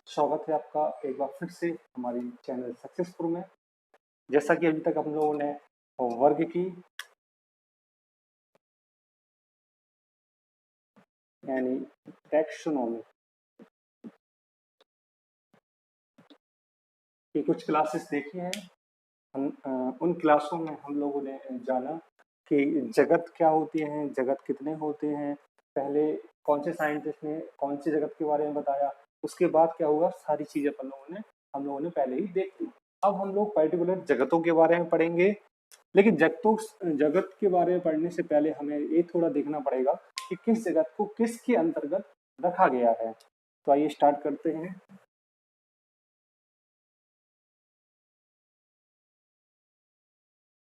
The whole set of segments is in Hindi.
स्वागत है आपका एक बार फिर से हमारी चैनल सक्सेसफुल में। जैसा कि अभी तक हम लोगों ने वर्ग की यानी टैक्सोनॉमी की कुछ क्लासेस देखी हैं। उन क्लासों में हम लोगों ने जाना कि जगत क्या होती है, जगत कितने होते हैं, पहले कौन से साइंटिस्ट ने कौन सी जगत के बारे में बताया, उसके बाद क्या हुआ, सारी चीजें हम लोगों ने पहले ही देख ली। अब हम लोग पर्टिकुलर जगतों के बारे में पढ़ेंगे, लेकिन जगत के बारे में पढ़ने से पहले हमें ये थोड़ा देखना पड़ेगा कि किस जगत को किसके अंतर्गत रखा गया है। तो आइए स्टार्ट करते हैं।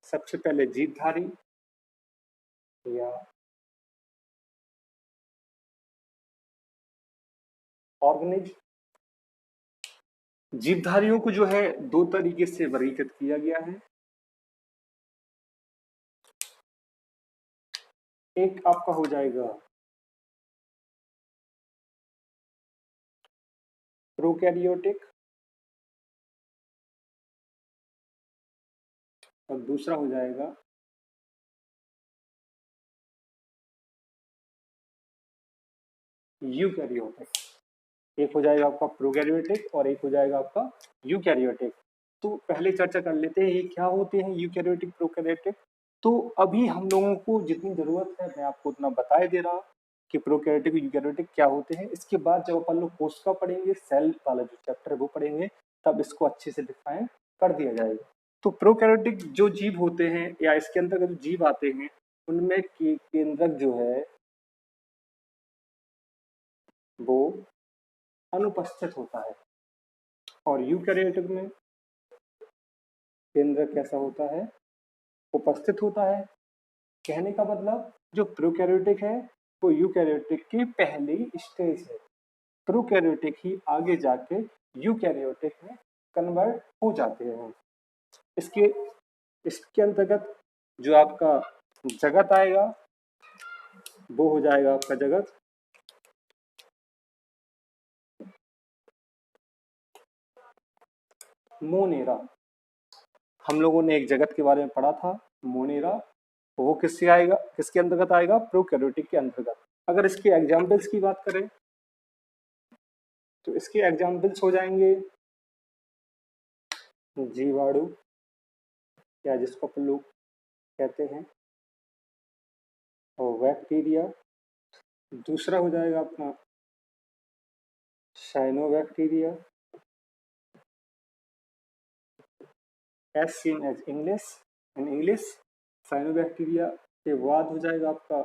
सबसे पहले जीवधारी या ऑर्गेनिज्म। जीवधारियों को जो है दो तरीके से वर्गीकृत किया गया है। एक आपका हो जाएगा प्रोकैरियोटिक और दूसरा हो जाएगा यूकैरियोटिक। एक हो जाएगा आपका प्रोकैरियोटिक और एक हो जाएगा आपका यूकैरियोटिक। तो पहले चर्चा कर लेते हैं ये क्या होते हैं यूकैरियोटिक प्रोकैरियोटिक। तो अभी हम लोगों को जितनी जरूरत है मैं आपको उतना बताए दे रहा कि प्रोकैरियोटिक यूकैरियोटिक क्या होते हैं। इसके बाद जब अपन लोग कोशिका पढ़ेंगे, सेल वाला जो चैप्टर है वो पढ़ेंगे, तब इसको अच्छे से डिफाइन कर दिया जाएगा। तो प्रोकैरियोटिक जो जीव होते हैं या इसके अंतर्गत जो जीव आते हैं उनमें केंद्रक जो है वो अनुपस्थित होता है, और यूकैरियोटिक में केंद्रक कैसा होता है, उपस्थित होता है। कहने का मतलब जो प्रोकैरियोटिक है वो यूकैरियोटिक की पहली स्टेज है। प्रोकैरियोटिक ही आगे जाके यूकैरियोटिक में कन्वर्ट हो जाते हैं। इसके अंतर्गत जो आपका जगत आएगा वो हो जाएगा आपका जगत मोनेरा। हम लोगों ने एक जगत के बारे में पढ़ा था मोनेरा, वो किससे आएगा, किसके अंतर्गत आएगा, प्रोकैरियोटिक के अंतर्गत। अगर इसके एग्जाम्पल्स की बात करें तो इसके एग्जाम्पल्स हो जाएंगे जीवाणु या जिसको अपन लोग कहते हैं और बैक्टीरिया। दूसरा हो जाएगा अपना cyanobacteria, as seen as English in English. Cyanobacteria के बाद हो जाएगा आपका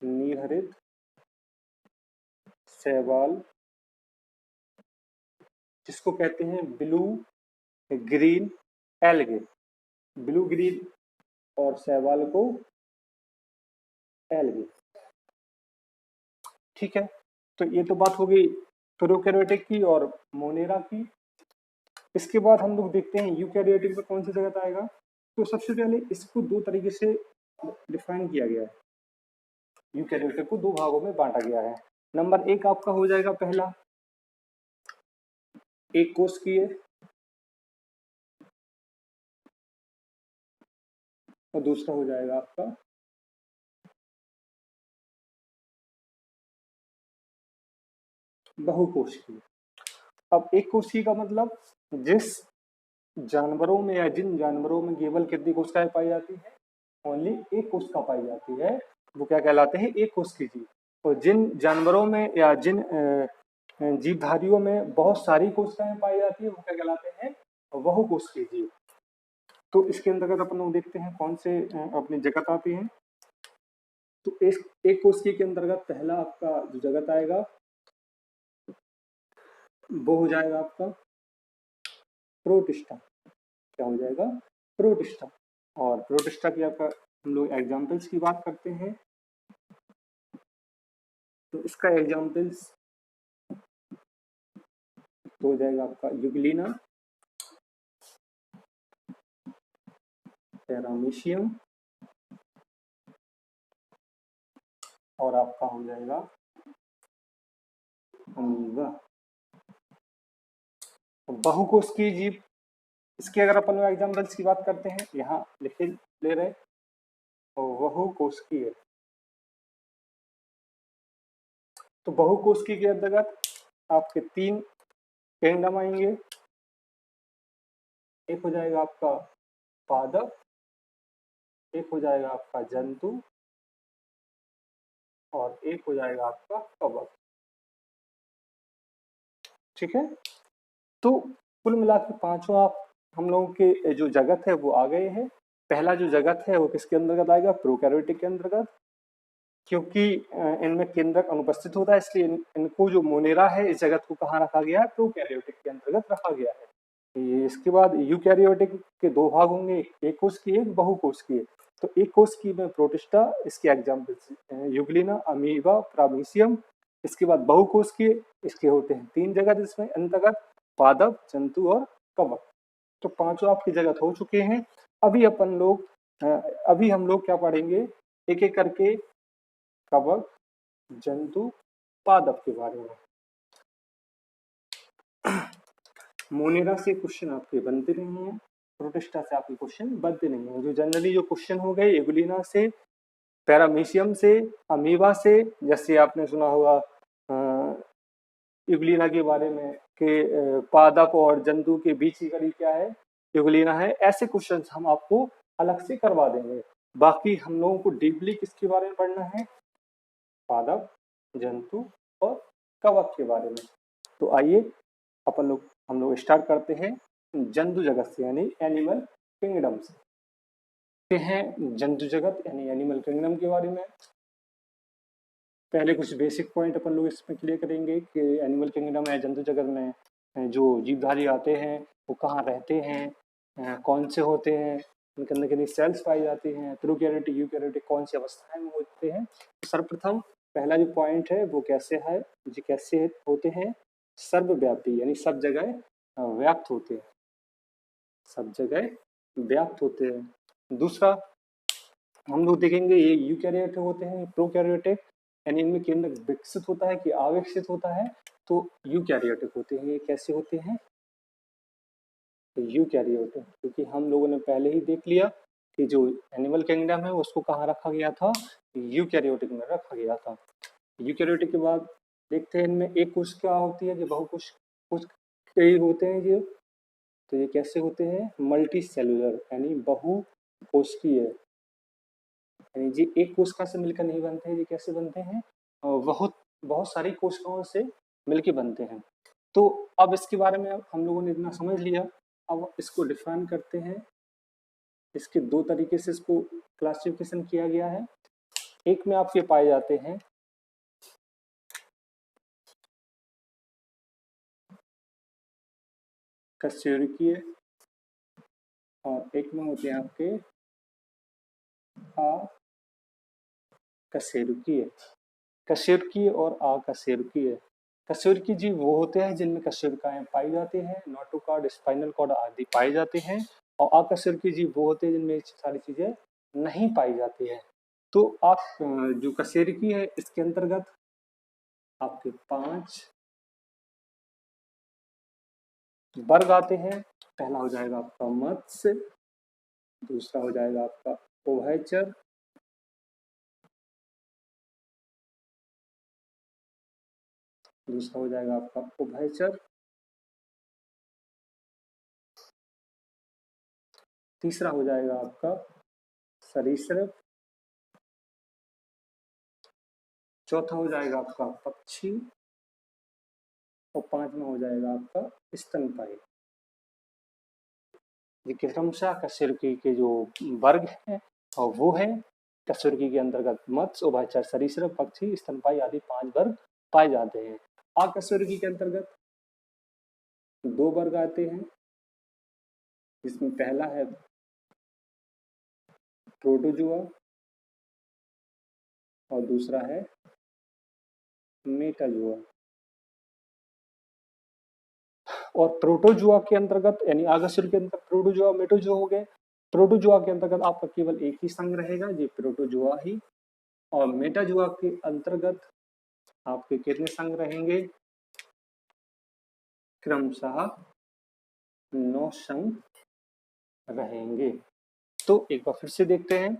नीलहरित, शैवाल जिसको कहते हैं blue green algae. Blue green और शैवाल को एल्गे। ठीक है, तो ये तो बात हो गई प्रोकैरियोटिक की और मोनेरा की। इसके बाद हम लोग देखते हैं यूकैरियोटिक में कौन सी जगत आएगा। तो सबसे पहले इसको दो तरीके से डिफाइन किया गया है। यूकैरियोटिक को दो भागों में बांटा गया है। नंबर एक आपका हो जाएगा पहला एक कोशिकीय और दूसरा हो जाएगा आपका बहुकोशिकीय। अब एक कोशिकीय का मतलब जिस जानवरों में या जिन जानवरों में केवल कितनी कोशिकाएं पाई जाती है, ओनली एक कोशिका पाई जाती है, वो क्या कहलाते हैं, एक कोशिकीय जीव। और जिन जानवरों में या जिन जीवधारियों में बहुत सारी कोशिकाएं पाई जाती है वो क्या कहलाते हैं, बहुकोशिकीय जीव। तो इसके अंतर्गत अपन लोग देखते हैं कौन से अपनी जगत आती हैं। तो एक कोशिकीय के अंतर्गत पहला आपका जो जगत आएगा वो हो जाएगा आपका प्रोटिस्टा। क्या हो जाएगा, प्रोटिस्टा। और प्रोटिस्टा की आपका हम लोग एग्जाम्पल्स की बात करते हैं तो इसका एग्जाम्पल्स तो हो जाएगा आपका यूग्लिना, पैरामीशियम और आपका हो जाएगा अमीबा। बहुकोशिकीय जीव, इसके अगर अपन एग्जाम्पल्स की बात करते हैं, यहाँ लिखे ले रहे, बहुकोशिकीय, तो बहुकोशिकीय के अंतर्गत आपके 3 किंगडम आएंगे। एक हो जाएगा आपका पादप, एक हो जाएगा आपका जंतु, और एक हो जाएगा आपका कवक। ठीक है, तो कुल मिला के पांचों आप हम लोगों के जो जगत है वो आ गए हैं। पहला जो जगत है वो किसके अंतर्गत आएगा? प्रोकैरियोटिक के अंतर्गत, क्योंकि इनमें केंद्रक अनुपस्थित होता है, इसलिए इनको जो मोनेरा है इस जगत को कहाँ रखा गया है? प्रोकैरियोटिक के अंतर्गत रखा गया है। इसके बाद यूकैरियोटिक के 2 भाग होंगे, एक कोशिकीय, एक बहुकोशिकीय। तो एक कोशिकीय में प्रोटिस्टा, इसके एग्जाम्पल यूग्लिना, अमीबा, प्रामीशियम। इसके बाद बहुकोशिकीय, इसके होते हैं 3 जगत इसमें अंतर्गत, पादप, जंतु और कवक। तो पांचों आपकी जगत हो चुके हैं। अभी हम लोग क्या पढ़ेंगे? एक एक करके कवक, जंतु, पादप के बारे में। मोनेरा से क्वेश्चन आपके बनते नहीं है, प्रोटिस्टा से आपके क्वेश्चन बनते नहीं है। जो जनरली जो क्वेश्चन हो गए यूग्लिना से, पैरामीशियम से, अमीबा से, जैसे आपने सुना होगा यूग्लिना के बारे में कि पादप और जंतु के बीच की कड़ी क्या है? यूग्लिना है। ऐसे क्वेश्चंस हम आपको अलग से करवा देंगे। बाकी हम लोगों को डीपली किसके बारे में पढ़ना है? पादप, जंतु और कवक के बारे में। तो आइए हम लोग स्टार्ट करते हैं जंतु जगत से, यानी एनिमल किंगडम से। हैं जंतु जगत यानी एनिमल किंगडम के बारे में। पहले कुछ बेसिक पॉइंट अपन लोग इसमें क्लियर करेंगे कि एनिमल किंगडम है, जंतु जगत में जो जीवधारी आते हैं वो कहाँ रहते हैं, कौन से होते हैं, उनके अंदर कितनी सेल्स पाई जाती हैं, प्रोकैरियोटिक, यूकैरियोटिक कौन सी अवस्थाएं में होते हैं। तो सर्वप्रथम पहला जो पॉइंट है वो कैसे है, जी कैसे होते हैं? सर्वव्यापी, यानी सब जगह व्याप्त होते हैं, सब जगह व्याप्त होते हैं। दूसरा हम लोग देखेंगे ये यूकैरियोटिक होते हैं, प्रोकैरियोटिक, यानी इनमें केंद्र विकसित होता है कि अविकसित होता है। तो यूकैरियोटिक होते हैं। ये कैसे होते हैं? यूकैरियोटिक, क्योंकि हम लोगों ने पहले ही देख लिया कि जो एनिमल किंगडम है उसको कहाँ रखा गया था? यूकैरियोटिक में रखा गया था। यूकैरियोटिक के बाद देखते हैं इनमें एक कोशिका होती है, जो बहुकोश कुछ कई होते हैं ये। तो ये कैसे होते हैं? मल्टी सेलुलर, यानी बहुकोशिकीय, यानी जी एक कोशिका से मिलकर नहीं बनते हैं। ये कैसे बनते हैं? बहुत बहुत सारी कोशिकाओं से मिलकर बनते हैं। तो अब इसके बारे में हम लोगों ने इतना समझ लिया, अब इसको डिफाइन करते हैं। इसके 2 तरीके से इसको क्लासिफिकेशन किया गया है। एक में आपके पाए जाते हैं कशेरुकीय, और एक में होते हैं आपके अकशेरुकीय। कशेरुकीय और अकशेरुकीय। कशेरुकीय जीव वो होते हैं जिनमें कशेरुकाएं पाई जाती हैं, नोटोकॉर्ड, स्पाइनल कॉर्ड आदि पाए जाते हैं। और अकशेरुकीय जीव वो होते हैं जिनमें सारी चीजें नहीं पाई जाती है। तो आप जो कशेरुकी है इसके अंतर्गत आपके 5 वर्ग आते हैं। पहला हो जाएगा आपका मत्स्य, दूसरा हो जाएगा आपका उभयचर, दूसरा हो जाएगा आपका उभयचर, तीसरा हो जाएगा आपका सरीसृप, चौथा हो जाएगा आपका पक्षी, और 5वां हो जाएगा आपका स्तनपायी। ये क्रमशः कशेरुकी के जो वर्ग हैं और वो है कशेरुकी के अंतर्गत मत्स्य, उभयचर, सरीसृप, पक्षी, स्तनपायी आदि 5 वर्ग पाए जाते हैं। अकशेरुकी के अंतर्गत 2 वर्ग आते हैं, जिसमें पहला है प्रोटोजुआ और दूसरा है मेटाजुआ। और प्रोटोजुआ के अंतर्गत, यानी अकशेरुकी के अंतर्गत प्रोटोजुआ, मेटाजुआ हो गए। प्रोटोजुआ के अंतर्गत आपका केवल एक ही संघ रहेगा, ये प्रोटोजुआ ही। और मेटाजुआ के अंतर्गत आपके कितने संघ रहेंगे? क्रमशः 9 संघ रहेंगे। तो एक बार फिर से देखते हैं।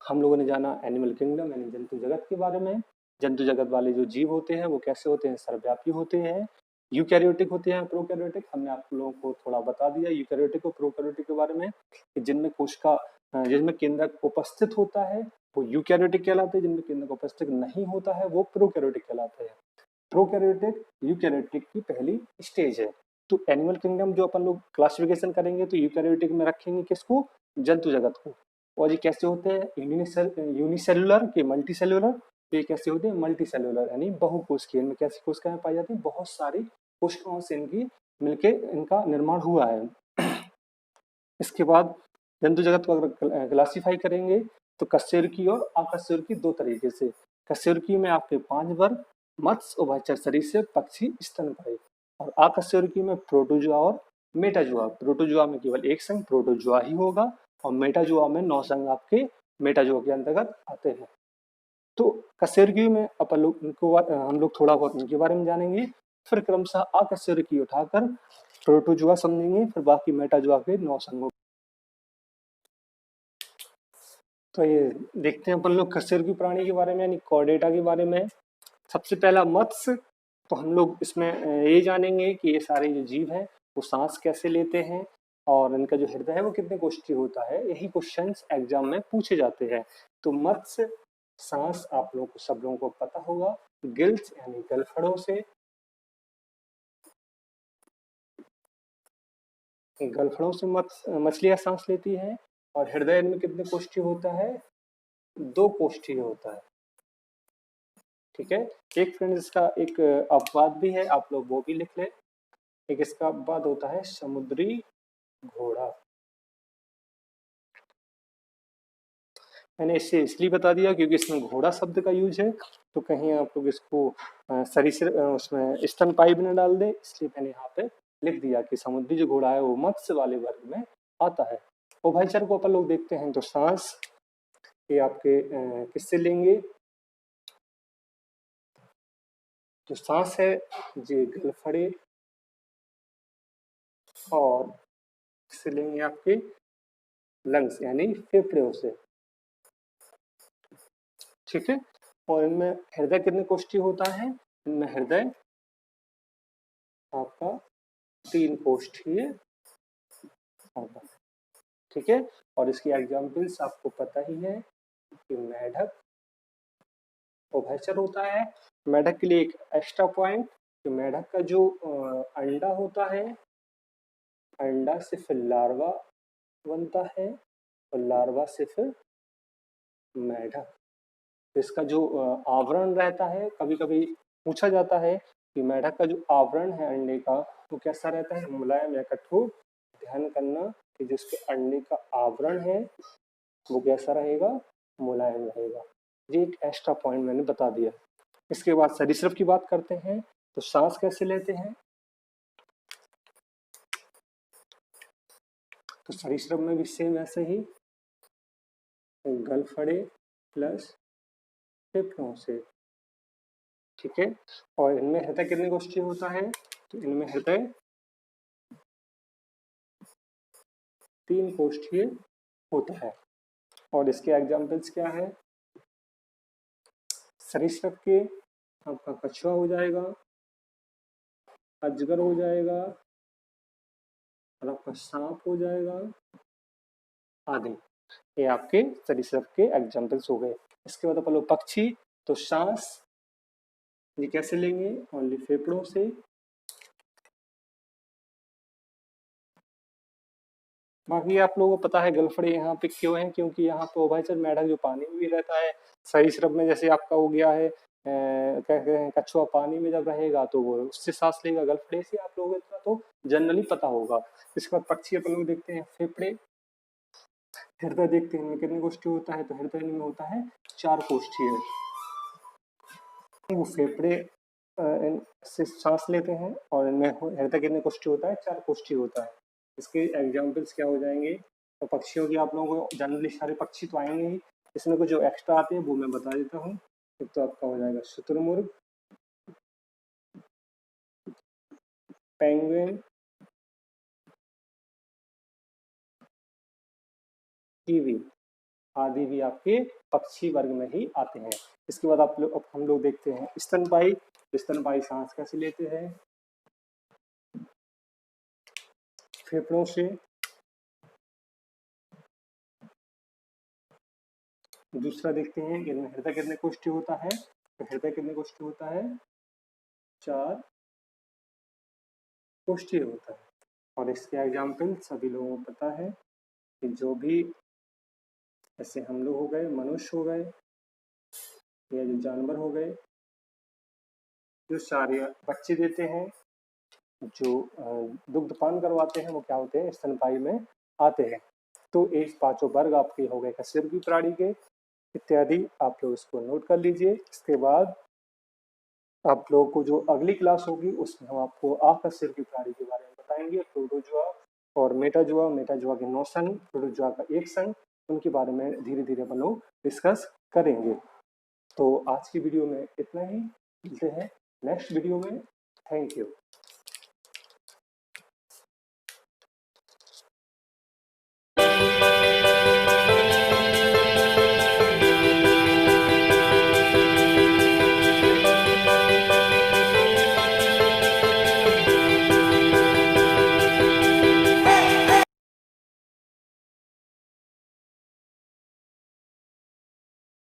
हम लोगों ने जाना एनिमल किंगडम यानी जंतु जगत के बारे में। जंतु जगत वाले जो जीव होते हैं वो कैसे होते हैं, सर्वव्यापी होते हैं, यूकैरियोटिक होते हैं, प्रोकैरियोटिक। हमने आप लोगों को थोड़ा बता दिया यूकैरियोटिक और प्रोकैरियोटिक के बारे में कि जिनमें कोशिका जिनमें केंद्रक उपस्थित होता है वो यूकैरियोटिक कहलाते हैं, जिनमें केंद्रक उपस्थित नहीं होता है वो प्रोकैरियोटिक कहलाते हैं। प्रोकैरियोटिक यूकैरियोटिक की पहली स्टेज है। तो एनिमल किंगडम जो अपन लोग क्लासिफिकेशन करेंगे तो यूकैरियोटिक में रखेंगे किसको, जंतु जगत को। और ये कैसे होते हैं, यूनिसेलुलर के मल्टी सेलुलर। तो ये कैसे होते हैं, मल्टी सेलुलर यानी बहुकोशिकीय। इनमें कैसी कोशिकाएं पाई जाती है, बहुत सारी कोशिकाओं से इनकी मिलके इनका निर्माण हुआ है। इसके बाद जंतु जगत को अगर क्लासीफाई करेंगे तो कशेरुकी और अकशेरुकी दो तरीके से। कशेरुकी में आपके 5 वर्ग, मत्स्य, उभयचर, सरीसृप, पक्षी, स्तनपायी। और अकशेरुकी में प्रोटोजुआ और मेटाजुआ। प्रोटोजुआ में केवल एक संघ प्रोटोजुआ ही होगा और मेटाजुआ में 9 संघ आपके मेटाजुआ के अंतर्गत आते हैं। तो कशेरुकी में अपन लोग हम लोग थोड़ा बहुत इनके बारे में जानेंगे, फिर क्रमशः अकशेरुकी उठाकर प्रोटोजुआ समझेंगे, फिर बाकी मेटाजुआ के 9 संघों। तो ये देखते हैं अपन लोग कशेरुकी प्राणी के बारे में यानी कॉर्डेटा के बारे में। सबसे पहला मत्स्य। तो हम लोग इसमें ये जानेंगे कि ये सारे जो जीव हैं वो सांस कैसे लेते हैं और इनका जो हृदय है वो कितने कोष्ठी होता है। यही क्वेश्चंस एग्जाम में पूछे जाते हैं। तो मत्स्य सांस आप लोगों को सब लोगों को पता होगा, गिल्स यानी गलफड़ों से, गलफड़ों से मछलियां सांस लेती हैं। और हृदय में कितने कोष्ठी होता है, 2 कोष्ठी होता है। ठीक है। एक फ्रेंड इसका एक अपवाद भी है, आप लोग वो भी लिख लें। एक इसका अपवाद होता है समुद्री घोड़ा। मैंने इसे इसलिए बता दिया क्योंकि इसमें घोड़ा शब्द का यूज है, तो कहीं आप लोग इसको सरीसृप उसमें स्तनपायी भी न डाल दे, इसलिए मैंने यहाँ पे लिख दिया कि समुद्री जो घोड़ा है वो मत्स्य वाले वर्ग में आता है। उभयचर को अपन लोग देखते हैं तो सांस ये आपके किससे लेंगे, जो सांस है ये गलफड़े और किससे लेंगे, आपके लंग्स यानी फेफड़ों से। ठीक है। और इनमें हृदय कितने कोष्ठी होता है, इनमें हृदय आपका 3 कोष्ठीय होगा। ठीक है। और इसकी एग्जाम्पल्स आपको पता ही है कि मेढक उभयचर होता है। मेढक के लिए एक एक्स्ट्रा पॉइंट कि मेढक का जो अंडा होता है, अंडा से फिर लार्वा बनता है और लार्वा से फिर मेढक। इसका जो आवरण रहता है, कभी कभी पूछा जाता है कि मेढक का जो आवरण है अंडे का वो कैसा रहता है, मुलायम या कठोर। ध्यान करना कि जिसके अंडे का आवरण है वो कैसा रहेगा, मुलायम रहेगा। ये एक एक्स्ट्रा पॉइंट मैंने बता दिया। इसके बाद सरीसृप की बात करते हैं। तो सांस कैसे लेते हैं, तो सरीसृप में भी सेम ऐसे ही गलफड़े प्लस फेफड़ों से। ठीक है। और इनमें हृदय कितने कोष्ठीय होता है, तो इनमें हृदय 3 कोष्ठीय होता है। और इसके एग्जाम्पल्स क्या है, सरीसृप के आपका कछुआ हो जाएगा, अजगर हो जाएगा और आपका सांप हो जाएगा आदि। ये आपके सरीसृप के एग्जाम्पल्स हो गए। इसके बाद अपन लोग पक्षी। तो सांस ये कैसे लेंगे, ओनली फेफड़ों से। बाकी आप लोगों को पता है गलफड़े यहाँ पे क्यों है, क्योंकि यहाँ पे उभयचर मेढक जो पानी में भी रहता है। सरीसृप में जैसे आपका हो गया है कहते हैं कछुआ पानी में जब रहेगा तो वो उससे सांस लेगा, गलफड़े से आप लोगों को इतना तो जनरली पता होगा। इसके बाद पक्षी अपन लोग देखते हैं फेफड़े। हृदय देखते हैं इनमें कितने कोष्ठी होता है, तो हृदय में होता है 4 कोष्ठी है। वो फेफड़े से सांस लेते हैं और इनमें हृदय कितने कोष्ठी होता है, 4 कोष्ठी होता है। इसके एग्जाम्पल्स क्या हो जाएंगे, तो पक्षियों की आप लोगों को जनरली सारे पक्षी तो आएंगे ही, इसमें कुछ जो एक्स्ट्रा आते हैं वो मैं बता देता हूँ। एक तो आपका हो जाएगा शुतुरमुर्ग, पेंगुइन, कीवी आदि भी आपके पक्षी वर्ग में ही आते हैं। इसके बाद अब हम लोग देखते हैं स्तनपायी। स्तनपायी सांस कैसे लेते हैं? फेफड़ों से। दूसरा देखते हैं इनमें हृदय कितने कोष्ठीय होता है? तो हृदय कितने कोष्ठीय होता है? 4 कोष्ठीय होता है। और इसके एग्जाम्पल सभी लोगों को पता है कि जो भी जैसे हम लोग हो गए, मनुष्य हो गए या जो जानवर हो गए, जो सारे बच्चे देते हैं, जो दुग्धपान करवाते हैं, वो क्या होते हैं? स्तनपायी में आते हैं। तो ये 5 वर्ग आपके हो गए कशेरुकी प्राणी के इत्यादि। आप लोग इसको नोट कर लीजिए। इसके बाद आप लोगों को जो अगली क्लास होगी उसमें हम आपको अकशेरुकी प्राणी के बारे में बताएंगे, प्रोटोजोआ और मेटाजोआ। मेटाजोआ के 9 संघ, प्रोटोजोआ का 1 संघ, उनके बारे में धीरे धीरे हम लोग डिस्कस करेंगे। तो आज की वीडियो में इतना ही, मिलते हैं नेक्स्ट वीडियो में। Thank you.